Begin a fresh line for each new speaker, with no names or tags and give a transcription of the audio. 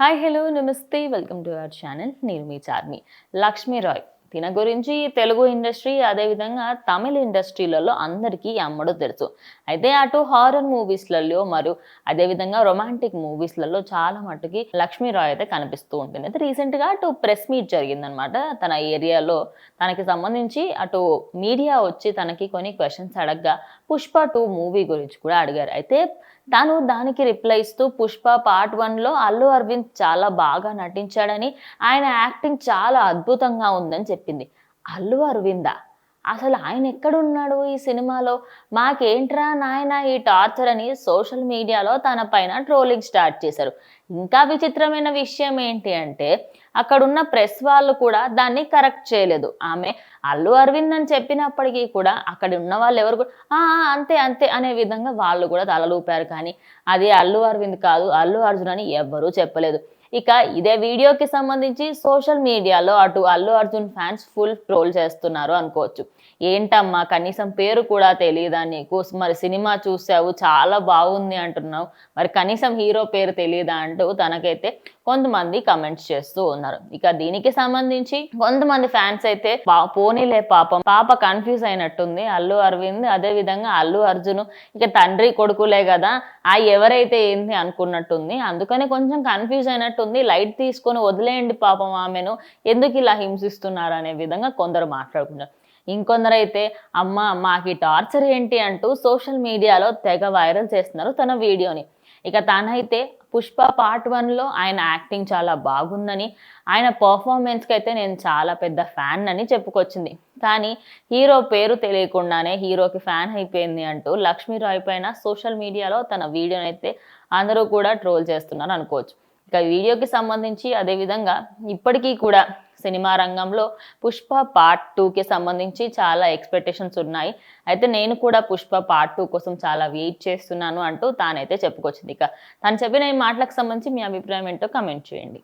Hi hello నమస్తే welcome to our channel నేను మీ చార్మి లక్ష్మీ రాయ్ తిన గురించి తెలుగు ఇండస్ట్రీ అదేవిధంగా తమిళ ఇండస్ట్రీలలో అందరికీ అమ్మడు తెలుసు. అయితే అటు హారర్ మూవీస్లలో మరియు అదేవిధంగా రొమాంటిక్ మూవీస్లలో చాలా మట్టుకి లక్ష్మీ రాయ్ అయితే కనిపిస్తూ ఉంటుంది. అయితే రీసెంట్గా అటు ప్రెస్ మీట్ జరిగిందనమాట తన ఏరియాలో. తనకి సంబంధించి అటు మీడియా వచ్చి తనకి కొన్ని క్వశ్చన్స్ అడగగా పుష్ప 2 మూవీ గురించి కూడా అడిగారు. అయితే తాను దానికి రిప్లై ఇస్తూ పుష్ప పార్ట్ 1లో అల్లు అరవింద్ చాలా బాగా నటించాడని, ఆయన యాక్టింగ్ చాలా అద్భుతంగా ఉందని చెప్పింది. అల్లు అరవిందా? అసలు ఆయన ఎక్కడున్నాడు ఈ సినిమాలో? మాకేంట్రా నాయన ఈ టార్చర్ అని సోషల్ మీడియాలో తన పైన ట్రోలింగ్ స్టార్ట్ చేశారు. ఇంకా విచిత్రమైన విషయం ఏంటి అంటే అక్కడున్న ప్రెస్ వాళ్ళు కూడా దాన్ని కరెక్ట్ చేయలేదు. ఆమె అల్లు అరవింద్ అని చెప్పినప్పటికీ కూడా అక్కడ ఉన్న వాళ్ళు ఎవరు కూడా అంతే అంతే అనే విధంగా వాళ్ళు కూడా తలలూపారు. కానీ అది అల్లు అరవింద్ కాదు, అల్లు అర్జున్ అని ఎవ్వరూ చెప్పలేదు. ఇక ఇదే వీడియోకి సంబంధించి సోషల్ మీడియాలో అటు Allu Arjun fans full troll చేస్తున్నారు అనుకోవచ్చు. ఏంటమ్మా కనీసం పేరు కూడా తెలియదా నీకు? మరి సినిమా చూసావు చాలా బాగుంది అంటున్నావు, మరి కనీసం హీరో పేరు తెలియదా అంటూ తనకైతే కొంతమంది కమెంట్స్ చేస్తూ ఉన్నారు. ఇక దీనికి సంబంధించి కొంతమంది ఫ్యాన్స్ అయితే పోనీలే పాప కన్ఫ్యూజ్ అయినట్టుంది అల్లు అరవింద్ అదే విధంగా అల్లు అర్జున్ ఇక తండ్రి కొడుకులే కదా ఎవరైతే ఏంది అనుకున్నట్టుంది, అందుకని కొంచెం కన్ఫ్యూజ్ అయినట్టుంది, లైట్ తీసుకొని వదిలేయండి పాపం ఆమెను, ఎందుకు ఇలా హింసిస్తున్నారు అనే విధంగా కొందరు మాట్లాడుకున్నారు. ఇంకొందరైతే అమ్మ మాకు ఈ టార్చర్ ఏంటి అంటూ సోషల్ మీడియాలో తెగ వైరల్ చేస్తున్నారు తన వీడియోని. ఇక తనైతే పుష్ప పార్ట్ 1లో ఆయన యాక్టింగ్ చాలా బాగుందని, ఆయన పర్ఫార్మెన్స్కి అయితే నేను చాలా పెద్ద ఫ్యాన్ అని చెప్పుకొచ్చింది. కానీ హీరో పేరు తెలియకుండానే హీరోకి ఫ్యాన్ అయిపోయింది అంటూ లక్ష్మీ రాయ్ పైన సోషల్ మీడియాలో తన వీడియోని అయితే అందరూ కూడా ట్రోల్ చేస్తున్నారు అనుకోవచ్చు. ఇక వీడియోకి సంబంధించి అదేవిధంగా ఇప్పటికీ కూడా సినిమా రంగంలో పుష్ప పార్ట్ 2కి సంబంధించి చాలా ఎక్స్పెక్టేషన్స్ ఉన్నాయి. అయితే నేను కూడా పుష్ప పార్ట్ 2 కోసం చాలా వెయిట్ చేస్తున్నాను అంటూ తానైతే చెప్పుకొచ్చింది. ఇక తను చెప్పిన ఈ మాటలకు సంబంధించి మీ అభిప్రాయం ఏంటో కమెంట్ చేయండి.